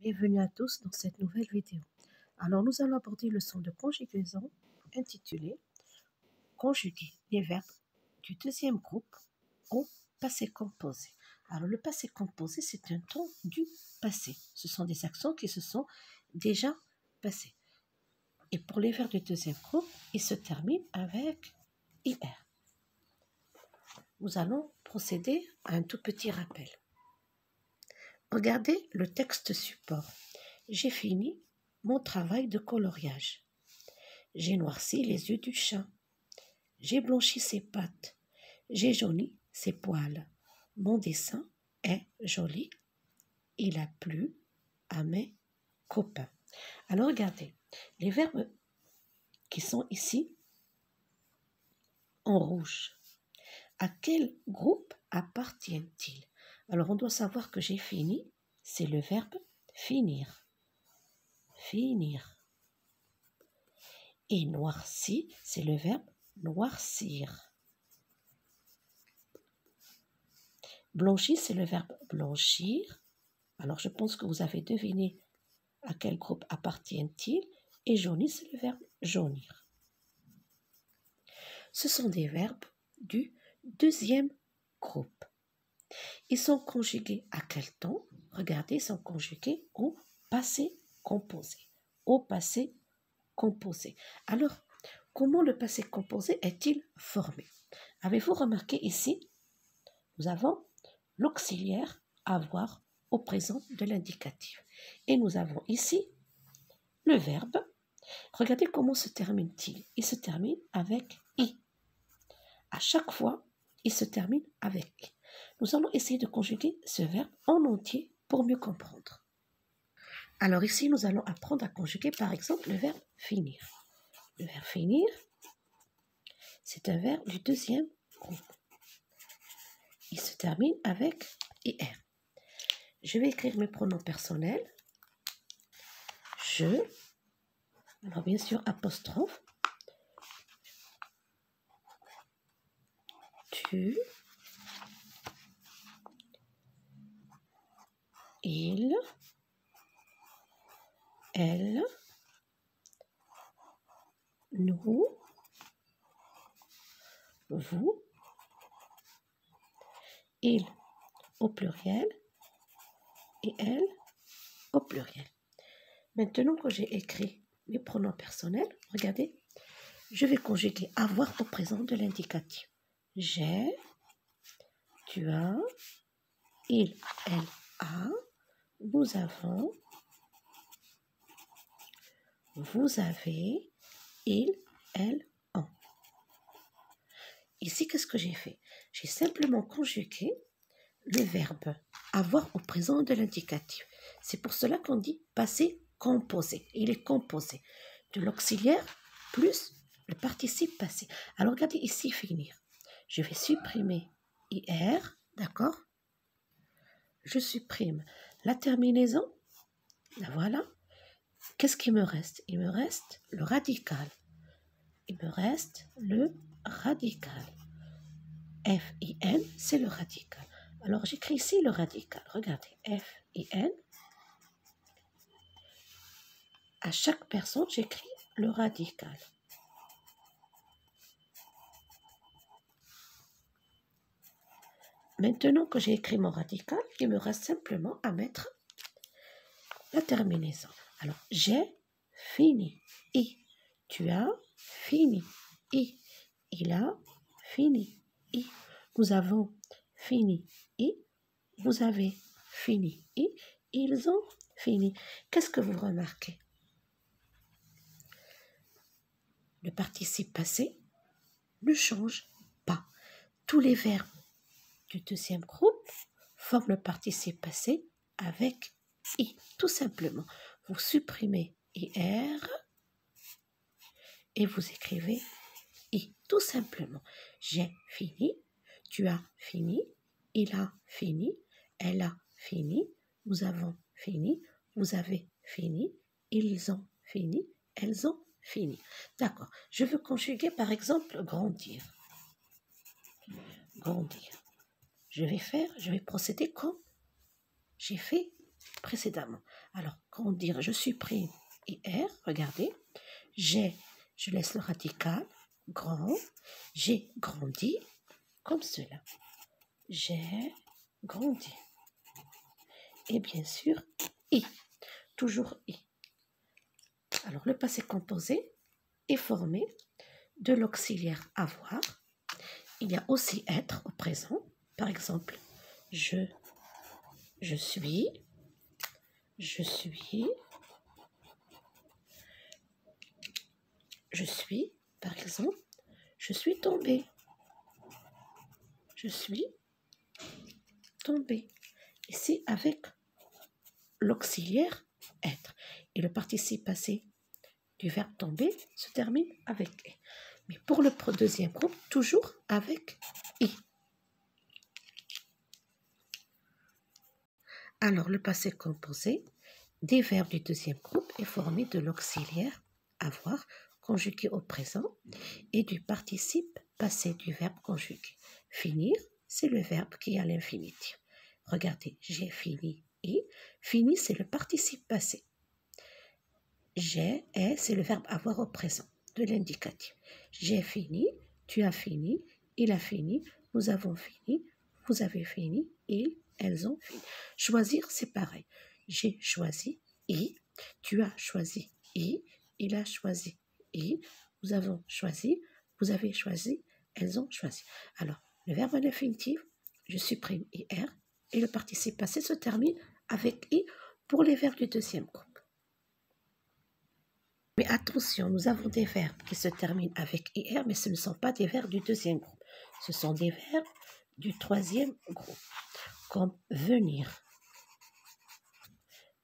Bienvenue à tous dans cette nouvelle vidéo. Alors nous allons aborder une leçon de conjugaison intitulée Conjuguer les verbes du deuxième groupe au passé composé. Alors le passé composé, c'est un temps du passé. Ce sont des actions qui se sont déjà passées. Et pour les verbes du deuxième groupe, ils se terminent avec IR. Nous allons procéder à un tout petit rappel. Regardez le texte support. J'ai fini mon travail de coloriage. J'ai noirci les yeux du chat. J'ai blanchi ses pattes. J'ai jauni ses poils. Mon dessin est joli. Il a plu à mes copains. Alors regardez, les verbes qui sont ici en rouge, à quel groupe appartiennent-ils? Alors on doit savoir que j'ai fini, c'est le verbe finir. Finir. Et noirci, c'est le verbe noircir. Blanchi, c'est le verbe blanchir. Alors, je pense que vous avez deviné à quel groupe appartiennent-ils. Et jauni, c'est le verbe jaunir. Ce sont des verbes du deuxième groupe. Ils sont conjugués à quel temps? Regardez, ils sont conjugués au passé composé. Au passé composé. Alors, comment le passé composé est-il formé? Avez-vous remarqué ici, nous avons l'auxiliaire avoir au présent de l'indicatif. Et nous avons ici le verbe. Regardez comment se termine-t-il. Il se termine avec I. À chaque fois, il se termine avec I. Nous allons essayer de conjuguer ce verbe en entier pour mieux comprendre. Alors ici, nous allons apprendre à conjuguer par exemple le verbe finir. Le verbe finir, c'est un verbe du deuxième groupe. Il se termine avec IR. Je vais écrire mes pronoms personnels. Je, alors bien sûr apostrophe, tu, il, elle, nous, vous, il au pluriel et elle au pluriel. Maintenant que j'ai écrit mes pronoms personnels, regardez, je vais conjuguer avoir au présent de l'indicatif. J'ai, tu as, il, elle a, nous avons, vous avez, il, elle ont. Ici, qu'est-ce que j'ai fait? J'ai simplement conjugué le verbe avoir au présent de l'indicatif. C'est pour cela qu'on dit passé composé. Il est composé de l'auxiliaire plus le participe passé. Alors regardez ici finir. Je vais supprimer IR, d'accord? Je supprime la terminaison. La voilà. Qu'est-ce qui me reste? Il me reste le radical. Il me reste le radical. F-I-N, c'est le radical. Alors, j'écris ici le radical. Regardez, F-I-N. À chaque personne, j'écris le radical. Maintenant que j'ai écrit mon radical, il me reste simplement à mettre la terminaison. Alors, j'ai fini. I. Tu as fini. I. Il a fini. I. Nous avons fini. I. Vous avez fini. I. Ils ont fini. Qu'est-ce que vous remarquez? Le participe passé ne change pas. Tous les verbes du deuxième groupe forment le participe passé avec I. Tout simplement, vous supprimez IR et vous écrivez I. Tout simplement, j'ai fini, tu as fini, il a fini, elle a fini, nous avons fini, vous avez fini, ils ont fini, elles ont fini. D'accord. Je veux conjuguer par exemple grandir. Grandir. Je vais procéder comme j'ai fait précédemment. Alors, grandir, je supprime IR, regardez. J'ai, je laisse le radical, grand. J'ai grandi, comme cela. J'ai grandi. Et bien sûr, I. Toujours I. Alors, le passé composé est formé de l'auxiliaire avoir. Il y a aussi être au présent. Par exemple, je suis, je suis, par exemple, je suis tombé. Je suis tombé. Ici, avec l'auxiliaire être. Et le participe passé du verbe tomber se termine avec « et ». Mais pour le deuxième groupe, toujours avec « i ». Alors, le passé composé des verbes du deuxième groupe est formé de l'auxiliaire avoir conjugué au présent et du participe passé du verbe conjugué. Finir, c'est le verbe qui est à l'infinitif. Regardez, j'ai fini et fini, c'est le participe passé. J'ai, est, c'est le verbe avoir au présent de l'indicatif. J'ai fini, tu as fini, il a fini, nous avons fini, vous avez fini, ils, elles ont fini. Choisir, c'est pareil. J'ai choisi, et, tu as choisi, et, il a choisi, et, nous avons choisi, vous avez choisi, elles ont choisi. Alors, le verbe à l'infinitif, je supprime IR, et le participe passé se termine avec I pour les verbes du deuxième groupe. Mais attention, nous avons des verbes qui se terminent avec IR, mais ce ne sont pas des verbes du deuxième groupe. Ce sont des verbes du troisième groupe, comme venir.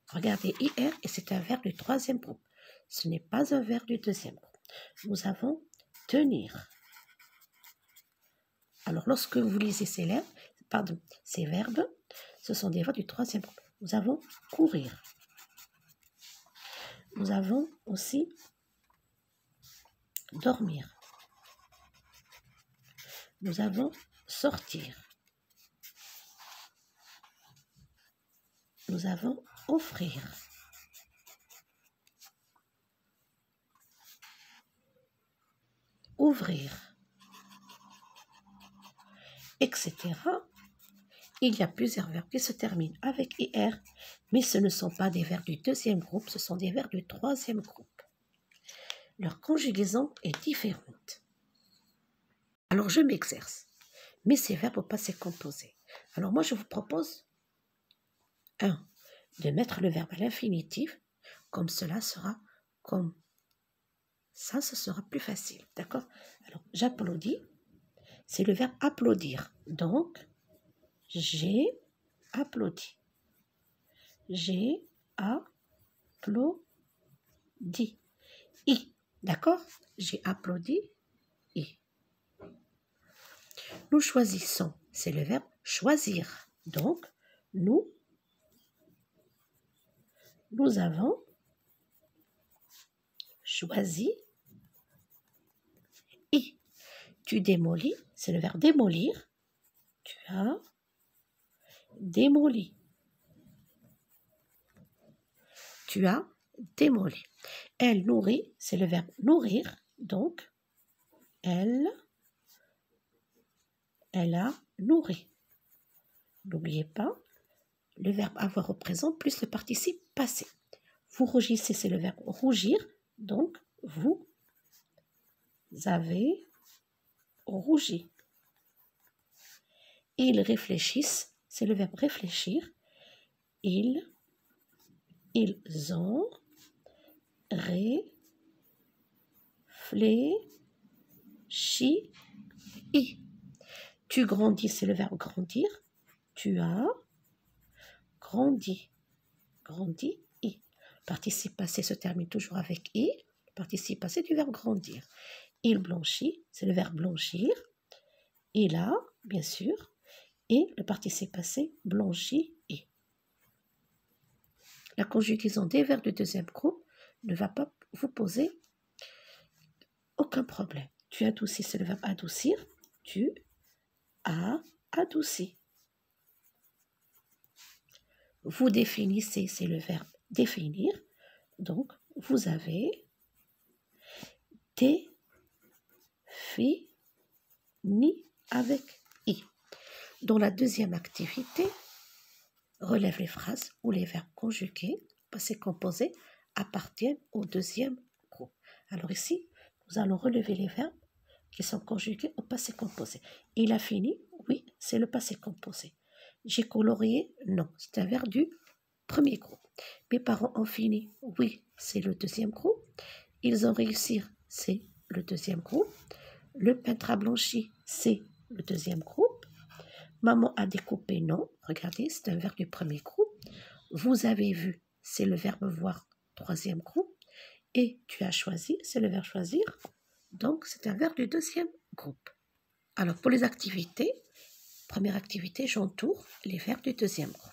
Regardez, IR, et c'est un verbe du troisième groupe. Ce n'est pas un verbe du deuxième groupe. Nous avons tenir. Alors, lorsque vous lisez ces verbes, ce sont des verbes du troisième groupe. Nous avons courir. Nous avons aussi dormir. Nous avons sortir. Nous avons offrir. Ouvrir. Etc. Il y a plusieurs verbes qui se terminent avec IR, mais ce ne sont pas des verbes du deuxième groupe, ce sont des verbes du troisième groupe. Leur conjugaison est différente. Alors, je m'exerce, mais ces verbes au passé composé. Alors, moi, je vous propose, 1. De mettre le verbe à l'infinitif, comme cela sera comme ça, ce sera plus facile, d'accord? Alors, j'applaudis, c'est le verbe applaudir. Donc, j'ai applaudi. J'ai applaudi. I, d'accord? J'ai applaudi. I. Nous choisissons, c'est le verbe choisir. Donc, nous avons choisi. I. Tu démolis, c'est le verbe démolir. Tu as démoli. Tu as démoli. Elle nourrit, c'est le verbe nourrir. Donc, elle a nourri. N'oubliez pas le verbe avoir au présent plus le participe passé. Vous rougissez, c'est le verbe rougir. Donc, vous avez rougi. Ils réfléchissent, c'est le verbe réfléchir. Ils ont réfléchi. Tu grandis, c'est le verbe grandir. Tu as grandi. Grandi, i. Participe passé se termine toujours avec i. Participe passé du verbe grandir. Il blanchit, c'est le verbe blanchir. Il a, bien sûr. Et le participe passé blanchit, i. La conjugaison des verbes du deuxième groupe ne va pas vous poser aucun problème. Tu adoucis, c'est le verbe adoucir. Tu as adouci. Vous définissez, c'est le verbe définir. Donc, vous avez défini avec I. Dans la deuxième activité, relève les phrases où les verbes conjugués, passé composé, appartiennent au deuxième groupe. Alors ici, nous allons relever les verbes qui sont conjugués au passé composé. Il a fini? Oui, c'est le passé composé. J'ai colorié? Non, c'est un verbe du premier groupe. Mes parents ont fini? Oui, c'est le deuxième groupe. Ils ont réussi? C'est le deuxième groupe. Le peintre a blanchi? C'est le deuxième groupe. Maman a découpé? Non. Regardez, c'est un verbe du premier groupe. Vous avez vu? C'est le verbe voir, troisième groupe. Et tu as choisi? C'est le verbe choisir. Donc, c'est un verbe du deuxième groupe. Alors, pour les activités, première activité, j'entoure les verbes du deuxième groupe.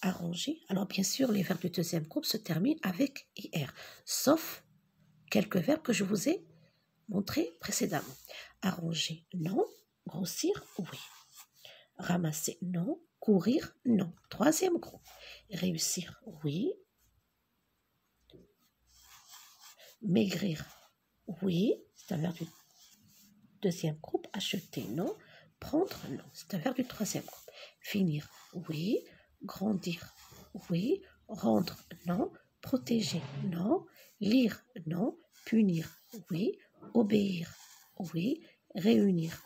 Arranger. Alors, bien sûr, les verbes du deuxième groupe se terminent avec IR, sauf quelques verbes que je vous ai montrés précédemment. Arranger, non. Grossir, oui. Ramasser, non. Courir, non. Troisième groupe. Réussir, oui. Maigrir, oui. C'est un verbe du deuxième groupe. Acheter, non. Prendre, non. C'est un verbe du troisième groupe. Finir, oui. Grandir, oui. Rendre, non. Protéger, non. Lire, non. Punir, oui. Obéir, oui. Réunir,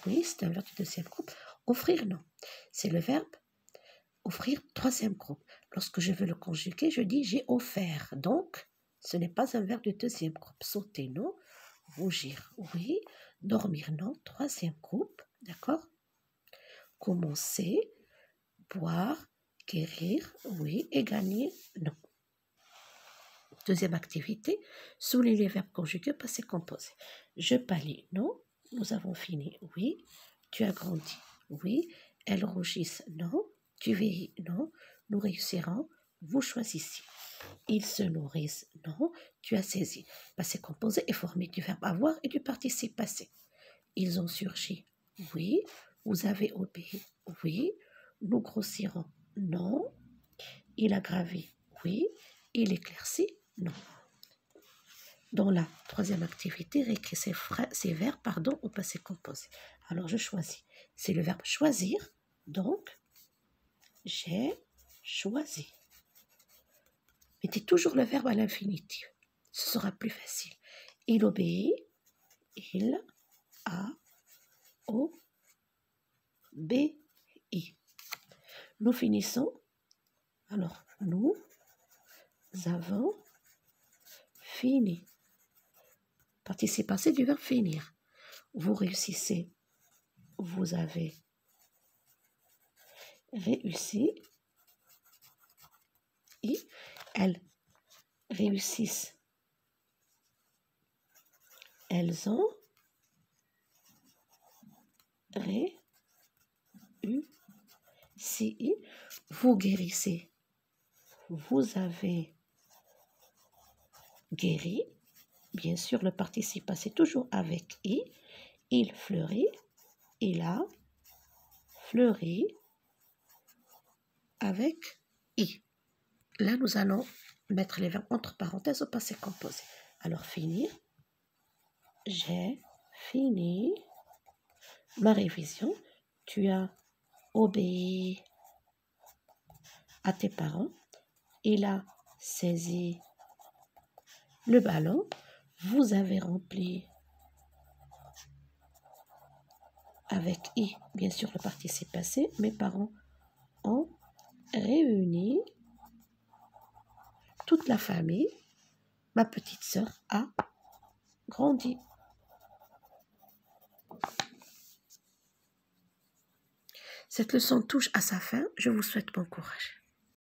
oui. C'est un verbe du deuxième groupe. Offrir, non. C'est le verbe offrir, troisième groupe. Lorsque je veux le conjuguer, je dis j'ai offert. Donc, ce n'est pas un verbe du deuxième groupe. Sauter, non. Rougir, oui. Dormir, non. Troisième groupe, d'accord. Commencer, boire, guérir, oui. Et gagner, non. Deuxième activité, souligner les verbes conjugués passé composé. Je pâlis, non. Nous avons fini, oui. Tu as grandi, oui. Elles rougissent, non. Tu vieillis, non. Nous réussirons, vous choisissez. Ils se nourrissent, non. Tu as saisi. Passé composé est formé du verbe avoir et du participe passé. Ils ont surgi, oui. Vous avez obéi, oui. Nous grossirons, non. Il a gravi, oui. Il éclaircit, non. Dans la troisième activité, réécrit ces verbes au passé composé. Alors, je choisis. C'est le verbe choisir, donc j'ai choisi. Mettez toujours le verbe à l'infinitif. Ce sera plus facile. Il obéit. Il a obéi. Nous finissons. Alors, nous avons fini. Participe passé du verbe finir. Vous réussissez. Vous avez réussi. Et elles réussissent. Elles ont réussi. Vous guérissez. Vous avez guéri. Bien sûr, le participe passé toujours avec i. Il fleurit. Il a fleuri avec i. Là, nous allons mettre les verbes entre parenthèses au passé composé. Alors, finir. J'ai fini ma révision. Tu as obéi à tes parents. Il a saisi le ballon. Vous avez rempli avec i, bien sûr, le participe passé. Mes parents ont réuni toute la famille. Ma petite sœur a grandi. Cette leçon touche à sa fin. Je vous souhaite bon courage.